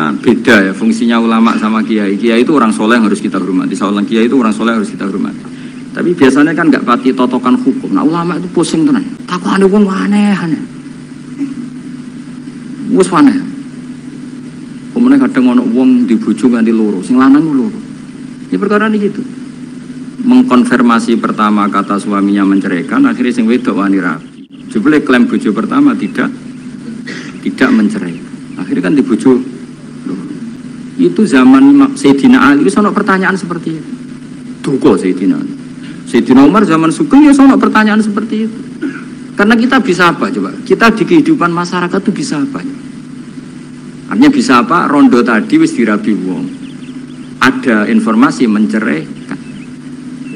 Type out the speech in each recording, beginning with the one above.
karena beda ya fungsinya ulama sama kiai. Kiai itu orang soleh yang harus kita hormati. Seorang kiai itu orang soleh yang harus kita hormati. Tapi biasanya kan nggak pati totokan hukum. Nah ulama itu pusing tenan. Takut ada wong aneh-aneh. Wes aneh. Kemudian kadang ono wong dibujuk nganti loro, sing lanang loro. Ini perkara ini gitu. Mengkonfirmasi pertama kata suaminya menceraikan, akhirnya sing wedok wani rabi. Jebule klaim bojo pertama tidak mencerai. Akhirnya kan dibujuk. Itu zaman Sayyidina Ali itu sono pertanyaan seperti itu. Duga Sayyidina Ali. Sayyidina Umar zaman Sugeng ya sono pertanyaan seperti itu. Karena kita bisa apa coba? Kita di kehidupan masyarakat itu bisa apa? Artinya bisa apa? Rondo tadi wis dirabi wong. Ada informasi menceraikan.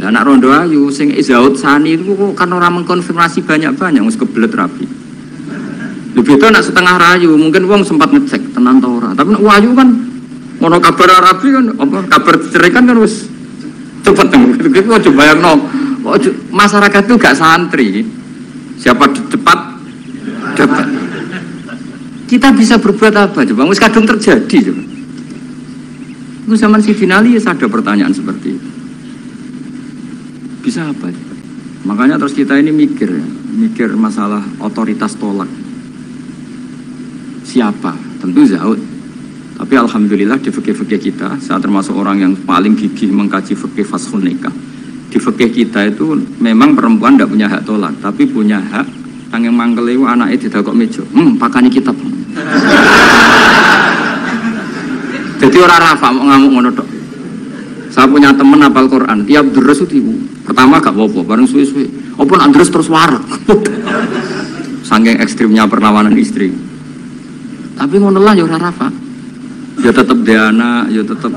Lah anak rondo ayu sing Zaud Sani itu kok kan orang mengkonfirmasi banyak-banyak wis kebelet rabi. Lebih itu nak setengah rayu, mungkin wong sempat ngecek tenan ta ora. Tapi nek wayu kan ngono kabar rabi kan apa kabar cerai kan wis cepet gitu. Kok bayangno masyarakat itu gak santri. Siapa cepat dapat. Kita bisa berbuat apa coba? Wis kadung terjadi coba. Itu zaman Sayyidina Ali ada pertanyaan seperti itu. Bisa apa? Makanya terus kita ini mikir masalah otoritas tolak. Siapa? Tentu Zaud. Tapi alhamdulillah di fikih-fikih kita, saya termasuk orang yang paling gigih mengkaji fikih fashun nikah. Di fikih kita itu memang perempuan tidak punya hak tolak, tapi punya hak yang mangkel itu anaknya didakok meja. Pakani kitab. Jadi orang rafa mau ngamuk ngono tok. Saya punya teman hafal Quran, tiap deres itu pertama gak apa-apa, bareng suwe-suwe. Apa nak deres terus warak. Saking ekstrimnya perlawanan istri. Tapi ngono lah ya ora rafa. Ya tetep dhe anak, ya tetep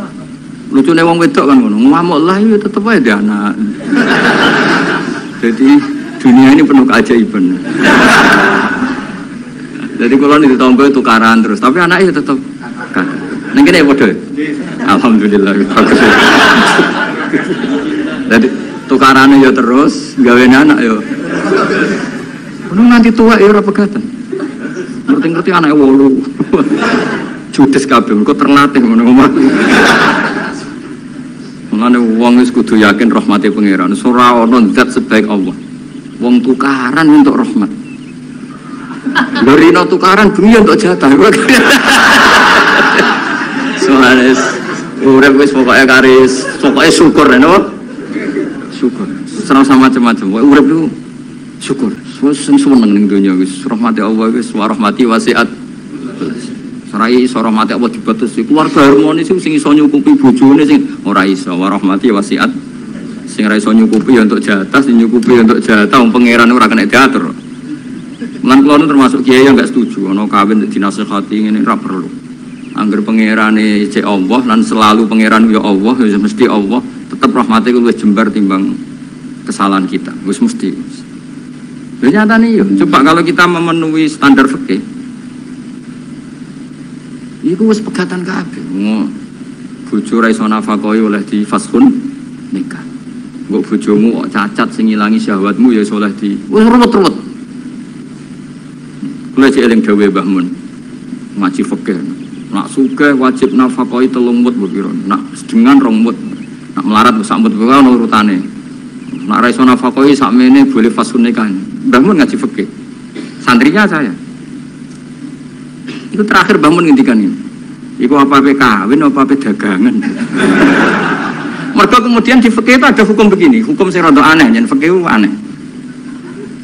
lucune wong wedok kan ngono. Ngamuk lah ya tetep ae dhe anak. Jadi dunia ini penuh keajaiban. Jadi kalau di tonggo tukaran terus, tapi anaknya tetap kan. Neng kene padha. Alhamdulillah. Jadi tukarannya ya terus, gawe anak ya. Ono nanti tua ya ora pegatan. Ngerti-ngerti anake 8. Judes kabeh kok terlatih ngono omah. Mulane wong wis kudu yakin rahmate pangeran. Ora ono zat sebaik Allah. Wong tukaran untuk rahmat. Lorino tukaran bumi untuk jatah. Soalnya urip wis pokoke karis, pokoke syukur lho. Syukur. Serang sama macam-macam. Urip itu syukur. Sing seneng ning donya wis rahmati Allah wis wa rahmati wasiat. Sarai iso rahmati Allah dibatus keluarga harmonis sing iso nyukupi bojone sing ora iso wa rahmati wasiat. Sing ora iso nyukupi untuk jatah, sing nyukupi untuk jatah wong pangeran ora kena diatur. Lan kula termasuk kiai yang enggak setuju ana kawin dinasihati ngene ora perlu. Angger pangerane cek Allah lan selalu pangeran ya Allah, ya mesti Allah, tetap rahmate ku luwih jembar timbang kesalahan kita. Wis mesti. Lha nyatane yo, coba kalau kita memenuhi standar fikih. Iku wis pegatan kabeh. Bojo ra iso nafakahi oleh di fashun nikah. Mbok bojomu kok cacat sing ngilangi syahwatmu ya soleh di. Wis ruwet-ruwet. Kula cek eling dawuhe Mbah Mun. Ngaji fikih. Nak sugih wajib nafakahi 3 mut kira. Nak sedengan 2 mut. Nak melarat sak mut wae ono urutane. Nak ra iso nafakahi sakmene boleh fashun nikah. Mbah Mun ngaji fikih. Santrinya saya. Itu terakhir Mbah Mun ngendikan ini. Iku apa-apa kawin apa-apa dagangan. Mereka kemudian di fikih itu ada hukum begini, hukum sing rada aneh, yen fikih aneh.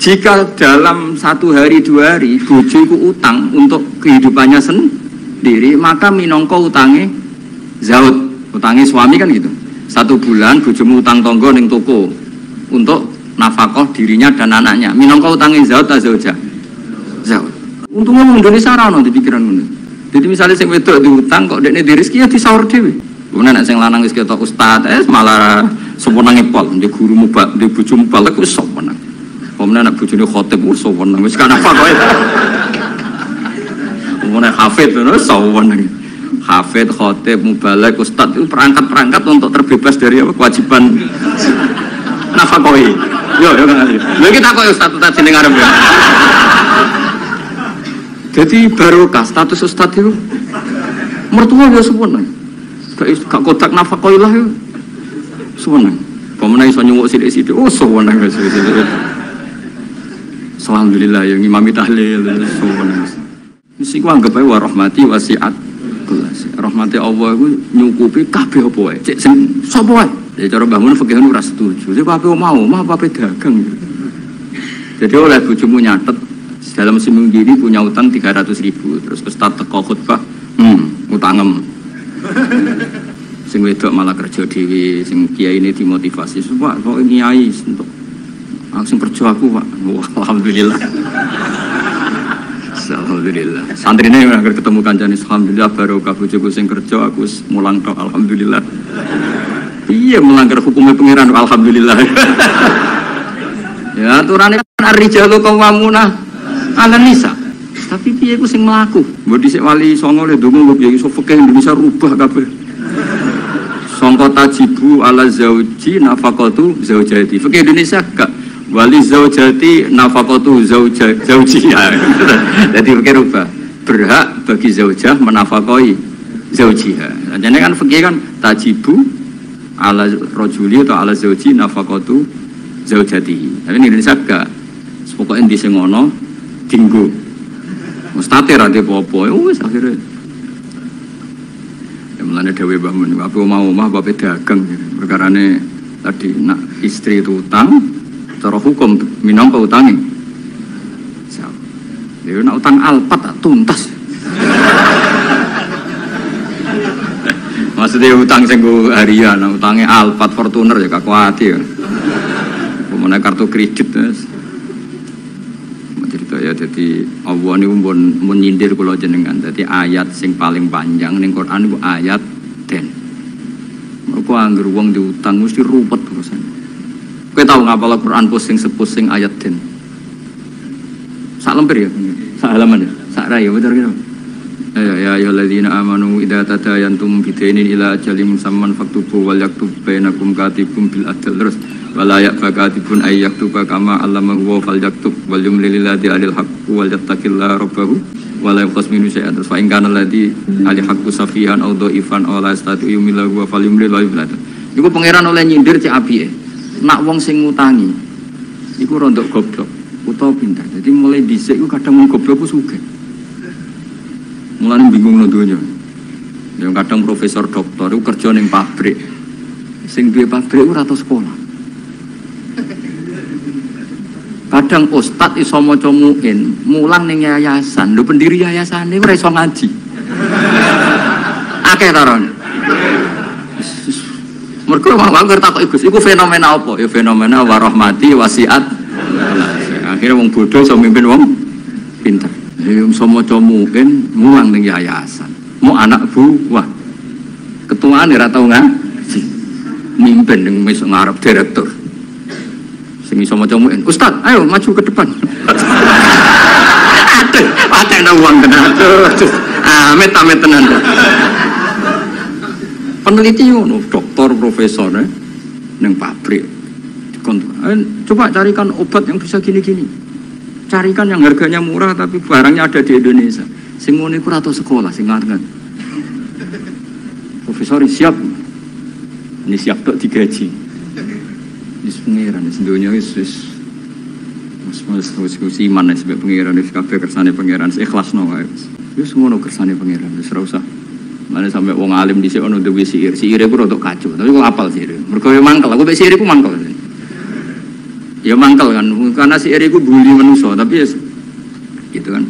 Jika dalam 1 hari 2 hari bojo iku utang untuk kehidupannya sendiri, maka minangka utange zaud, utange suami kan gitu. 1 bulan bojomu utang tonggo ning toko untuk nafkah dirinya dan anaknya. Minangka utange zaud ta zauja? Zaud. Untungnya wong Indonesia ora ono di pikiran ngono. Jadi misalnya sing wedok diutang kok dekne di rezeki ya disaur dhewe. Kemudian nek sing lanang wis ketok ustaz, malah sewenang ngepol, ndek guru mubak, ndek bojo mubalik wis sewenang. Kemudian nek bojone khotib wis sewenang, wis kan apa kowe. Kemudian hafid wis sewenang. Hafid, khotib, mubalik, ustaz itu perangkat-perangkat untuk terbebas dari apa kewajiban nafkahi. Yo kan. Lha kita kok ustaz tadi ning arep ya. Jadi barokah status ustaz itu Mertua ya seneng. Gak kodak nafaqoilah ya seneng. Pemenang iso nyuwuk sithik-sithik, oh seneng wis. Alhamdulillah yang ngimami tahlil seneng. Wis iku anggap ae wa rahmati wasi'at kelas. Rahmati Allah iku nyukupi kabeh apa wae. Cek sing sapa wae. Ya cara bangun fikih ora setuju. Jadi apa mau, apa dagang. Jadi oleh bojomu nyatet dalam seminggu ini punya utang 300.000. Terus ustaz teko khutbah, utangem. Sing wedok malah kerja dhewe, sing kiai ini dimotivasi. Pak, kok kiai untuk sing kerja aku, Pak. Wah, alhamdulillah. Alhamdulillah. Santrine ora ketemu kancane alhamdulillah barokah bojoku sing kerja aku mulang tok alhamdulillah. Iya melanggar hukumnya pengiran alhamdulillah. Ya aturane kan ar-rijalu qawwamuna 'alan nisa. Tapi piye ku sing mlaku? Mbok dhisik wali songo le ndonga mbok iso fikih Indonesia rubah kabeh. Sangka tajibu ala zauji nafaqatu zaujati. Fikih Indonesia gak wali zaujati nafaqatu zaujiha. Jadi fikih rubah. Berhak bagi zaujah menafakoi zaujiha. Jadi kan fikih kan tajibu ala rajuli atau ala zauji nafaqatu zaujati. Tapi ini Indonesia gak. Pokoknya di sing ono dinggo. Mustatir ade apa-apa wis akhire. Ya mulane dhewe Mbah Mun, apa mau omah apa dagang. Perkarane tadi nak istri itu utang, cara hukum minangka utange. Ya nak utang alpat tak tuntas. Maksudnya utang sing harian, utangnya Alphard Fortuner ya gak kuat ya. Pemene kartu kredit wis. Cerita ya jadi Allah niku mun nyindir kula jenengan. Dadi ayat sing paling panjang ning Quran niku ayat 10. Mergo anggere wong diutang mesti ruwet urusan. Kowe tau ngapal Quran pusing-pusing ayat 10. Sak lembar ya. Sak halaman ya. Sak ra ya bener kira. Ya ayyuhalladzina amanu idza tadayantum bidainin ila ajalin musamman faktubu wal yaktub bainakum katibun bil adl terus wala ya'fakatibun ay yaktuba kama allamahu fal yaktub wal yumlil ladzi alil haqq wal yattaqillaha rabbahu wala yaqas minu syai'an terus fa in kana ladzi alil haqqu safihan aw dhaifan aw la yastati yumillahu fal yumlil wa yumlil. Iku pangeran oleh nyindir cek apike. Nak wong sing ngutangi iku rondok goblok utawa pinter. Jadi mulai dhisik iku kadang wong goblok ku sugih. Mulane bingung no donya. Yang kadang profesor doktor itu kerja ning pabrik. Sing duwe pabrik ora tau sekolah. Kadang ustad iso maca muin, mulang ning yayasan. Lho pendiri yayasan iki ora iso ngaji. Akeh taron. Mergo wong takok Gus, iku fenomena apa? Ya fenomena warahmati wasiat. Akhirnya wong bodoh iso mimpin wong pinter. Yang sama comukin mulang ning yayasan, mau anak buah, ketuaan ora tau ngaji, mimpin ning wis ngarep direktur, sing iso maca muin, Ustaz, ayo maju ke depan. Aduh, paten uang tenan, amit tenan. Peneliti ngono, doktor, profesor, ning pabrik, coba carikan obat yang bisa gini-gini. Carikan yang harganya murah tapi barangnya ada di Indonesia. Sing ngene iku ora tau sekolah sing ngarep. Profesor siap. Ini siap tok digaji. Wis pengiran wis donya wis diskusi iman sebab pengiran wis kabeh kersane pengiran ikhlasno wae. Wis ngono kersane pengiran wis ora usah. Mane sampe wong alim dhisik ono duwe siir. Siire ku rodok kacau. Tapi kok apal siire. Mergo mangkel. Aku mek siire ku mangkel. Ya mangkel kan, karena si Eri ku bully manusia, tapi ya gitu kan.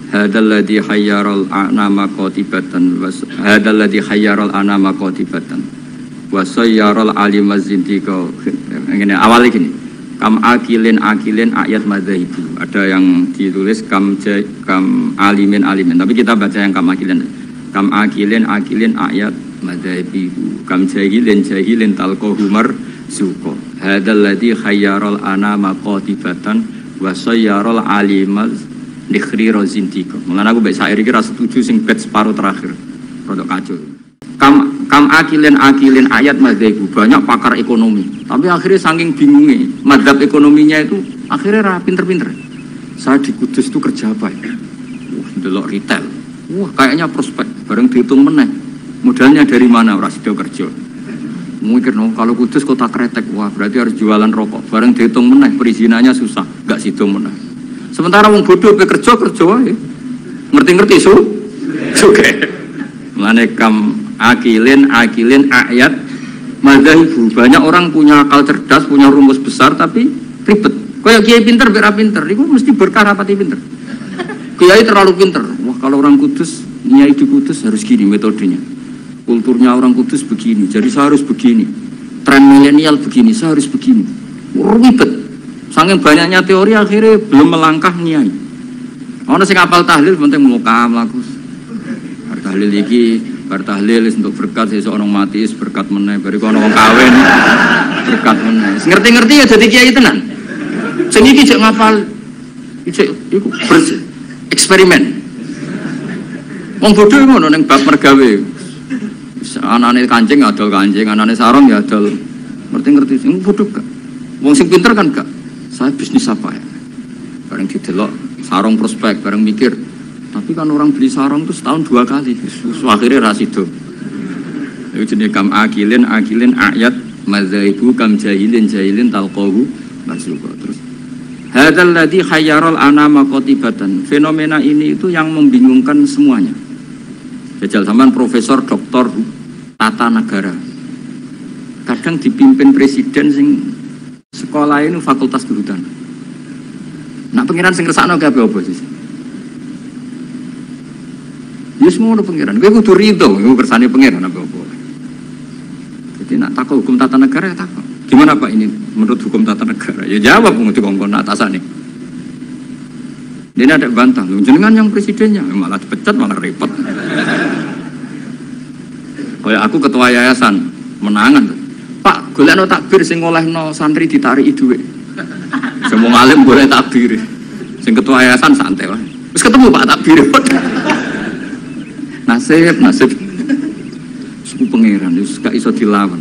Hadal ladzi khayyaral anama qatibatan hadal ladzi khayyaral anama qatibatan wa sayyaral alimaz zindiqa. Ngene awal iki. Kam akilin ayat madzhabu. Ada yang ditulis kam alimin, tapi kita baca yang kam akilin ayat madzhabu. Kam jahilin talqahumar suko. Hadal ladzi khayyaral anama qatibatan wa sayyaral alimaz nikhri rozintiko. Mulane aku mbek syair iki ra setuju sing bait separo terakhir. Rodok kacau. Kam akilin ayat madzhabu. Banyak pakar ekonomi, tapi akhirnya saking bingungnya madzhab ekonominya itu akhirnya ra pinter-pinter. Saya di Kudus itu kerja apa ya? Wah, delok retail. Wah, kayaknya prospek. bareng dihitung meneh. Modalnya dari mana ora sida kerja. Mungkin kalau Kudus kota kretek, wah berarti harus jualan rokok. Bareng dihitung meneh perizinannya susah, enggak sido meneh. Sementara wong bodoh kerja wae. Ngerti-ngerti suge. Mulane kam akilin ayat madzhabu. Banyak orang punya akal cerdas, punya rumus besar tapi ribet. Kayak kiai pinter bera pinter, itu mesti berkah rapati pinter. Kiai terlalu pinter. Wah kalau orang Kudus, nyai di Kudus harus gini metodenya. Kulturnya orang Kudus begini, jadi saya harus begini. Tren milenial begini, saya harus begini. Ribet. Saking banyaknya teori akhirnya belum melangkah nyai. Ono sing apal tahlil penting muka mlaku. Tahlil iki, bar tahlil untuk berkat sesuk ono mati berkat meneh, bariku ono wong kawin berkat meneh. Ngerti-ngerti ya jadi kiai tenan. Sing iki jek ngapal iku eksperimen. Wong bodho ngono ning bab mergawe. Anane kancing adol kancing, anane sarung ya adol. Ngerti-ngerti sing bodho gak. Wong sing pinter kan gak. Saya bisnis apa ya? Bareng didelok sarung prospek, bareng mikir. Tapi kan orang beli sarung itu setahun 2 kali. Akhirnya rasido. Itu jenis kam akilin ayat madzaibu kam jahilin talqahu masruqa. Terus hadzal ladzi khayyaral anama qatibatan. Fenomena ini itu yang membingungkan semuanya. Jajal sampean profesor doktor tata negara. Kadang dipimpin presiden sing sekolah ini fakultas kehutanan. Nak pengiran sing ngersakno kabeh apa sih? Ya semua ada pengiran. Gue kudu ridho, gue kersane pengiran apa-apa. Jadi nak takut hukum tata negara ya takut. Gimana Pak ini menurut hukum tata negara? Ya jawab penguti kongkon atasannya. Dia ada bantah, jenengan yang presidennya malah dipecat malah repot. Kayak aku ketua yayasan menangan. Pak, golekno takbir sing ngolehno santri ditarik dhuwit. Semua alim boleh takbir. Sing ketua yayasan santai lah. Terus ketemu Pak takbir. Nasib suku pangeran itu gak iso dilawan.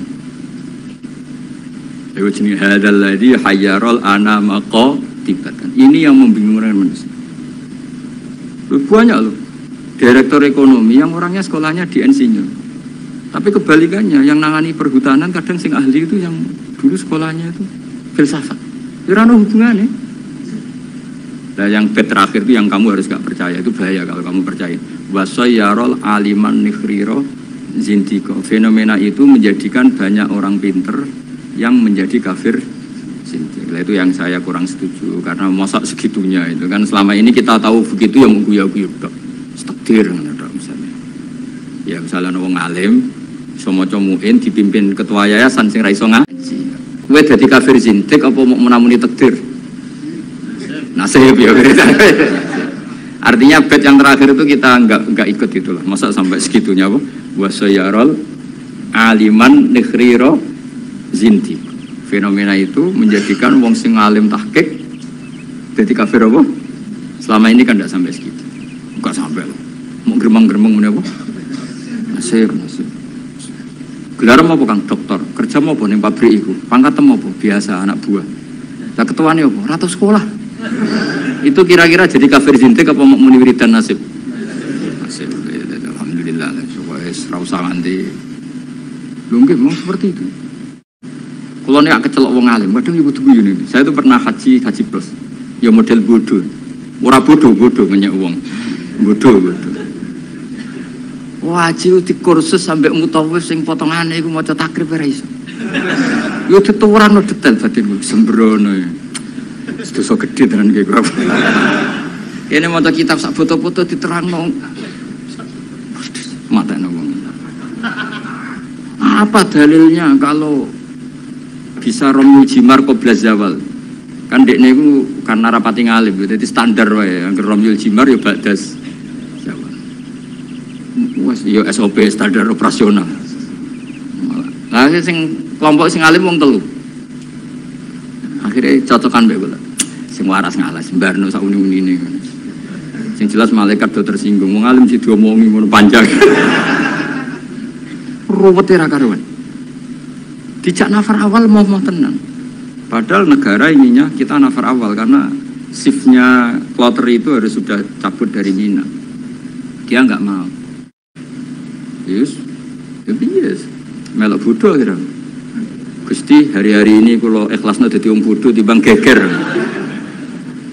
Ayo jenenge hadzal ladzi hayyaral anama qatibatan. Ini yang membingungkan manusia. Banyak loh direktur ekonomi yang orangnya sekolahnya di insinyur. Tapi kebalikannya yang nangani perhutanan kadang sing ahli itu yang dulu sekolahnya itu filsafat. Ora ono hubungannya. Nah yang terakhir itu yang kamu harus gak percaya, itu bahaya kalau kamu percaya. Wasayyarol aliman nikhriro zindiko. Fenomena itu menjadikan banyak orang pinter yang menjadi kafir zindik. Itu yang saya kurang setuju karena masa segitunya itu kan selama ini kita tahu begitu yang mengguyu-guyu tok. Takdir misalnya. Ya misalnya wong alim somoco muin dipimpin ketua yayasan sing ra iso ngaji. Kowe dadi kafir zindik apa mau menamuni takdir? Nasib ya. Artinya bed yang terakhir itu kita enggak ikut itulah. Masa sampai segitunya apa? Wasayyarol aliman nikhriro zinti. Fenomena itu menjadikan wong sing alim tahqiq jadi kafir apa? Selama ini kan enggak sampai segitu. Enggak sampai loh. Mau geremang-geremang menapa? Nasib. Gelar apa Kang dokter? Kerja apa ning pabrik iku? Pangkat apa? Biasa anak buah. Lah ketuane apa? Ratu sekolah. Itu kira-kira jadi kafir zintik apa mau muni wiridan nasib? Nasib. Alhamdulillah. Wes ra usah nganti. Lho nggih mau seperti itu. Kalau nek kecelok wong alim, kadang ibu tuh ini. Saya itu pernah haji plus. Ya model bodoh. Ora bodoh menyek wong. Bodoh. Wajib di kursus sampai mutawif sing potongane iku maca takrib ora iso. Yo dituran detail batin sembrono. Dosa gede tenan iki kok. Kene maca kitab sak foto-foto diterangno. Matane wong. Apa dalilnya kalau bisa romul jimar qobla zawal? Kan dekne iku karena rapati ngalim, dadi standar wae. Angger romul jimar ya badas zawal. Wes yo SOP standar operasional. Lah sing kelompok sing alim wong telu. Akhirnya cocokan mbek kula. Sing waras ngalas mbarno sak uni-unine. Sing jelas malaikat do tersinggung, wong alim sing diomongi ngono panjang. Ruwet ra karuan. Dijak nafar awal mau tenang. Padahal negara ininya kita nafar awal karena shiftnya kloter itu harus sudah cabut dari Mina. Dia nggak mau. Yes. Yes. Melok bodoh kira. Gusti hari-hari ini kalau ikhlasnya jadi wong bodoh timbang geger.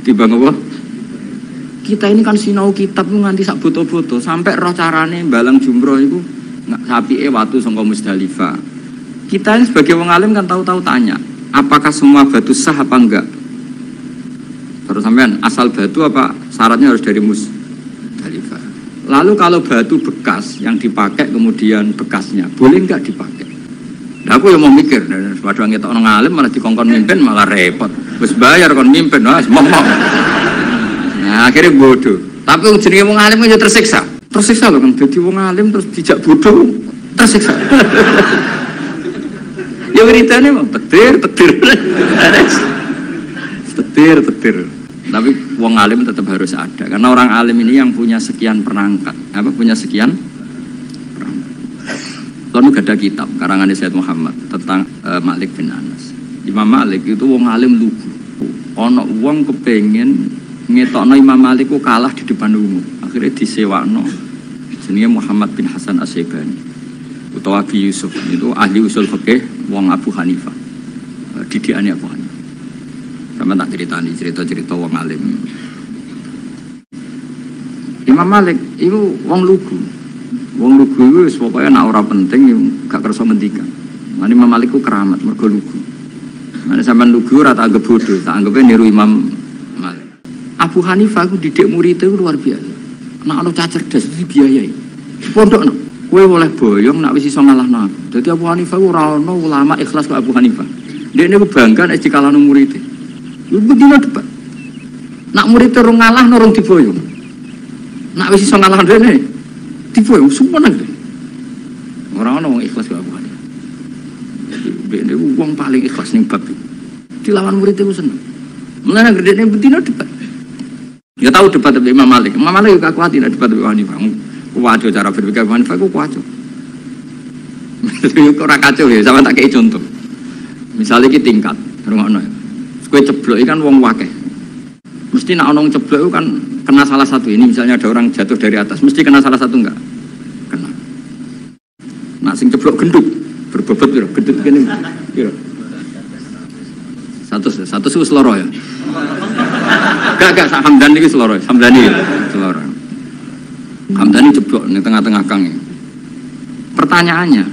Timbang apa? Kita ini kan sinau kitab nganti sak boto-boto sampai roh carane balang jumroh itu sapike watu saka Musdalifah. Kita ini sebagai wong alim kan tahu-tahu tanya, apakah semua batu sah apa enggak? Terus sampean asal batu apa syaratnya harus dari Musdalifah. Lalu kalau batu bekas yang dipakai kemudian bekasnya boleh enggak dipakai? Nah, aku yang mau mikir, padahal kita orang alim malah dikongkon mimpin malah repot. Wis bayar kon mimpin, wis momong. Nah, akhirnya bodoh. Tapi jenenge wong alim aja tersiksa. Tersiksa loh kan, jadi wong alim terus dijak bodoh, tersiksa. Ya beritanya mah petir. Tapi wong alim tetap harus ada, karena orang alim ini yang punya sekian perangkat, punya sekian perangkat. Lalu ada kitab karangan Sayyid Muhammad tentang Malik bin Anas. Imam Malik itu wong alim lugu. Ono wong kepengen ngetokno Imam Malik ku kalah di depan umum. Akhirnya disewakno jenenge Muhammad bin Hasan As-Syaibani utawa Abi Yusuf, itu ahli usul fikih wong Abu Hanifah. Didikane Abu Hanifah. Sama tak ceritani cerita-cerita wong alim. Imam Malik itu wong lugu. Wong lugu itu pokoknya nak ora penting gak kersa ngendikan. Mane Imam Malik ku keramat mergo lugu. Mane sampean lugu ora tak anggap bodoh, tak anggape niru Imam Malik. Abu Hanifah ku didik murid itu luar biasa. Nak ana cah cerdas dibiayai. Pondokno. Kowe oleh boyong nak wis iso ngalahno. Dadi Abu Hanifah ku ora ana ulama ikhlas kok Abu Hanifah. Dekne ku bangga nek dikalahno murid. Begini debat. Nak murid terus ngalah norong diboyong. Nak wis iso ngalah dene diboyong semua nang. Ora ana wong ikhlas kok Abu Hanifah. Dekne wong paling ikhlas ning bab iki. Dilawan murid itu seneng. Mulane gerdene betina debat. Ya tahu debat dengan Imam Malik. Imam Malik juga kuat tidak debat dengan Hanifah. Kuat cara berpikir Hanifah itu kuat. Itu orang kacau ya, sama tak kayak contoh. Misalnya kita tingkat, rumahnya. Kue ceblok kan wong wakeh. Mesti nak onong ceblok itu kan kena salah satu. Ini misalnya ada orang jatuh dari atas, mesti kena salah satu enggak? Kena. Nak sing ceblok gendut, berbobot gitu, gendut gini. Gitu. Satu seloro ya. Gak Hamdan ini seloro, Hamdani seloro. Hamdani jeblok di tengah-tengah kang. Pertanyaannya,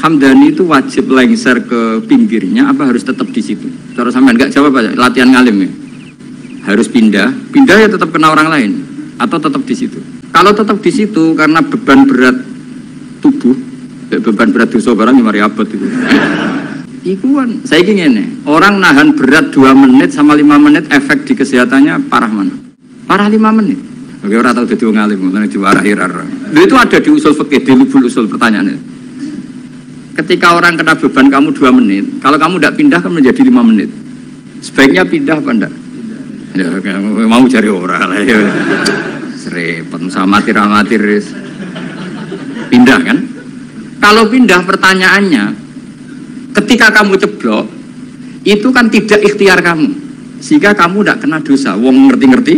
Hamdani itu wajib lengser ke pinggirnya apa harus tetap di situ? Cara sampean enggak jawab aja, latihan ngalim ya. Harus pindah ya tetap kena orang lain atau tetap di situ. Kalau tetap di situ karena beban berat tubuh, beban berat dosa barang yang mari abot itu. Iku kan, saya ingin nih, orang nahan berat 2 menit sama 5 menit efek di kesehatannya parah mana? Parah 5 menit. Oke, orang tahu jadi ngalim, karena diwarahi-rara. Itu ada di usul fikih, di lubul usul pertanyaannya. Ketika orang kena beban kamu 2 menit, kalau kamu tidak pindah kan menjadi 5 menit. Sebaiknya pindah apa enggak? Ya, mau cari orang lah ya. Serempet, sama amatir. Pindah kan? Kalau pindah pertanyaannya, ketika kamu ceblok, itu kan tidak ikhtiar kamu, sehingga kamu tidak kena dosa. Wong ngerti-ngerti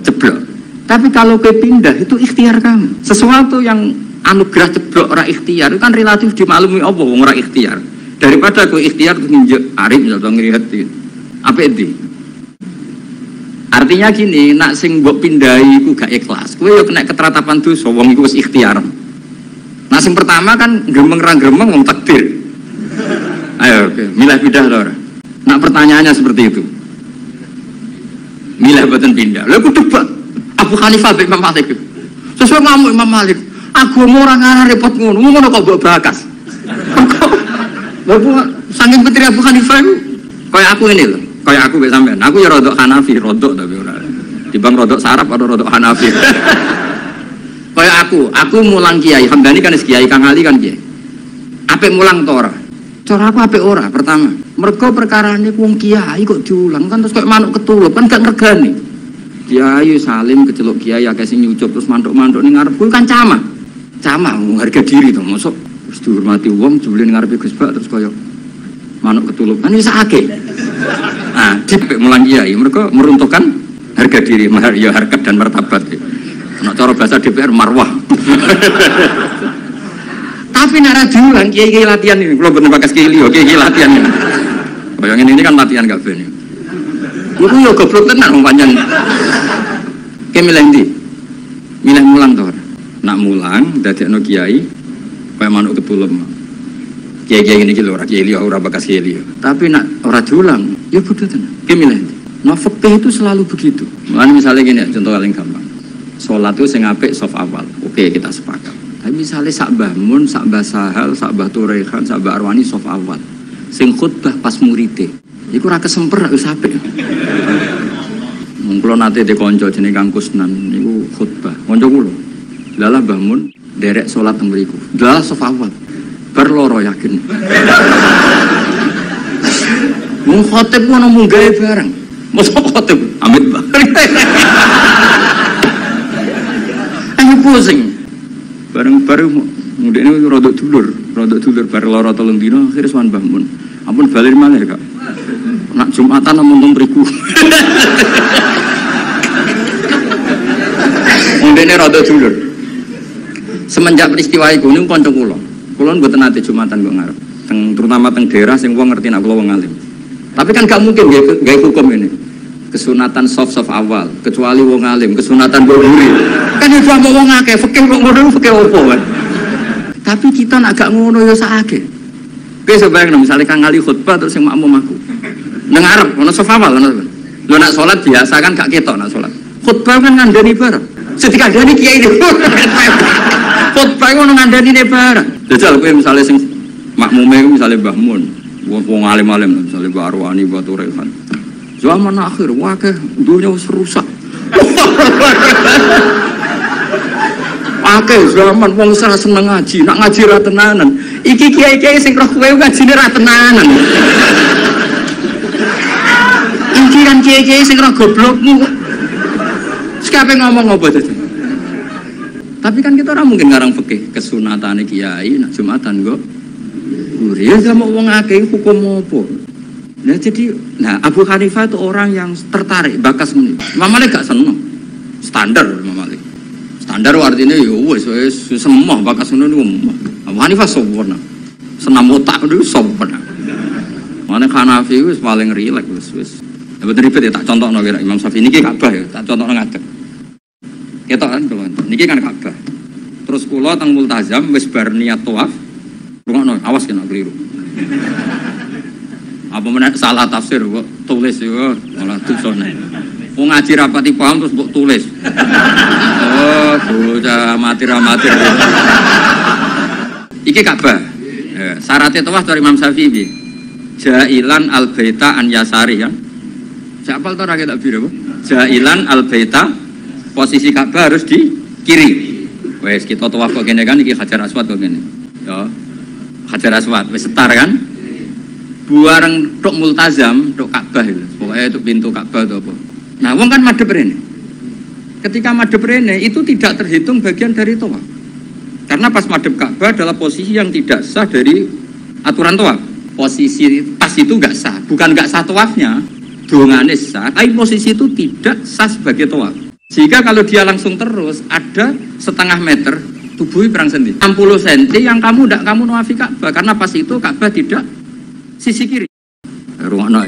ceblok. Tapi kalau ke pindah itu ikhtiar kamu. Sesuatu yang anugerah ceblok orang ikhtiar itu kan relatif dimaklumi Allah, wong orang ikhtiar. Daripada ke ikhtiar itu nginjek arif atau ngelihat apa itu? Artinya gini, nak sing mbok pindahi iku gak ikhlas. Kowe yo kena keteratapan dosa, wong iku wis ikhtiar. Nah sing pertama kan gremeng-gremeng wong takdir. Ayo, milah pindah lho. Nah pertanyaannya seperti itu. Milah boten pindah. Lha ku debat Abu Hanifah bin Imam Malik. Sesuai ngamuk Imam Malik. Agama ora ngara repot ngono. Ngono kok mbok bakas. Lha saking penting Abu Hanifah iku kaya aku ini lho. Kaya aku mek sampean. Aku ya rodok Hanafi, rodok tapi ora. Dibang rodok Sarap atau rodok Hanafi. Kaya aku mulang kiai. Hamdani kan kiai, Kang Ali kan kiai. Apik mulang to ora? Cara aku apik ora pertama. Mergo perkarane wong kiai kok diulang kan terus kayak manuk ketulup kan gak ngergani. Kiai salim keceluk kiai akeh sing nyucup terus mantuk-mantuk ning ngarep kuwi kan camah. Camah harga diri to, mosok wis dihormati wong jebule ning ngarepe Gus Bak terus kaya manuk ketulup kan wis akeh. Nah, dipik mulang kiai mergo meruntuhkan harga diri, ya harkat dan martabat. Nek cara bahasa DPR marwah. Tapi nak diulang kiai latihan ini, kalau bener bakas kiai latihan ini. Bayangin ini kan latihan gak bener. Iku yo goblok tenan wong pancen. Ki milih ndi? Milih mulang to ora? Nak mulang dadekno kiai kaya manuk ketulem. Kiai-kiai ngene iki lho ora kiai liya ora bakas kiai liya. Tapi nak ora diulang, ya bodoh tenan. Ki milih ndi? Nah fikih itu selalu begitu. Mulane misalnya gini, contoh paling gampang. Salat itu sing apik saf awal. Oke, kita sepakat. Tapi misalnya sak Mbah Mun, sak Mbah Sahal, sak Mbah Turehan, sak Mbah Arwani saf awal. Sing khutbah pas murite. Iku ora kesemper wis apik. Mung kula nate dikonco jenenge Kang Kusnan niku khutbah. Konco kula. Lalah Mbah Mun derek salat teng mriku. Dalah saf awal. Bar loro yakin. Mung khotib ku ana munggahe bareng. Mosok khotib amit bareng. Ayo pusing. Bareng-bareng mudine rodok dulur bar loro 3 dina akhire sowan Mbah Mun. Ampun balik malih, Kak. Nak Jumatan namun mriku. Mudine rodok dulur. Semenjak peristiwa iku niku kanca kula. Kula mboten nate Jumatan kok ngarep. Terutama teng daerah sing wong ngerti nek kula wong alim. Tapi kan gak mungkin gawe hukum ini. Kesunatan soft awal, kecuali wong alim, kesunatan buri. Kan iku ngomong akeh, fikih kok ngono fikih opo kan. Tapi kita nak gak ngono ya sakake. Kowe sebayang misalnya Kang Ali khutbah terus sing makmum aku. Nang arep ono soft awal ngono. Lho nak salat biasa kan gak ketok nak salat. Khutbah kan ngandani bareng. Sedika gani kiai itu. Khutbah ngono ngandani ne bareng. Jajal kowe misalnya sing makmume misalnya Mbah Mun, wong alim-alim misalnya Mbah Arwani, Mbah Turehan. Zaman akhir, wakeh dunia rusak. Akeh zaman wong ora seneng ngaji, nak ngaji ra tenanan. Iki kiai-kiai sing roh kowe ngajine ra tenanan. Iki kan kiai-kiai sing roh goblokmu. Sekape ngomong apa dadi? Tapi kan kita orang mungkin ngarang fikih kesunatane kiai nak Jumatan kok. Uriya sama wong akeh hukum apa? Nah jadi, Abu Hanifah itu orang yang tertarik bakas ini. Imam Malik gak seneng, standar Imam Malik. Standar artinya ya wes semua bakas ini umum. Abu Hanifah sempurna, senam otak itu sempurna. Mana Hanafi itu paling rileks wes. Betul ribet ya tak contoh nongkrong Imam Syafi'i ini Ka'bah ya tak contoh ngadeg. Kita kan kalau ini kan Ka'bah. Terus kulo tang multazam wes bar niat tawaf, rungokno awas kena keliru. Apa menek salah tafsir kok tulis yo malah dosane. Wong ngaji rapati paham terus mbok tulis. Oh, bocah amatir-amatir. Iki Ka'bah. Syaratnya tawaf dari Imam Syafi'i. Jailan al-baita an yasari kan. Siapa tahu rakyat tak biru? Jailan al-baita posisi Ka'bah harus di kiri. Wes kita tawaf kok kene kan iki Hajar Aswad kok kene. Ya. Hajar Aswad wis setar kan? Buareng tok multazam, tok Ka'bah itu. Pokoknya itu pintu Ka'bah atau apa. Nah, wong kan madhep rene. Ketika madhep rene itu tidak terhitung bagian dari tawaf. Karena pas madhep Ka'bah adalah posisi yang tidak sah dari aturan tawaf. Posisi pas itu enggak sah, bukan enggak sah tawafnya. Dongane sah, tapi posisi itu tidak sah sebagai tawaf. Jika kalau dia langsung terus ada setengah meter tubuhnya perang sendi. 60 cm yang kamu nawafi Ka'bah karena pas itu Ka'bah tidak sisi kiri. Rungokno.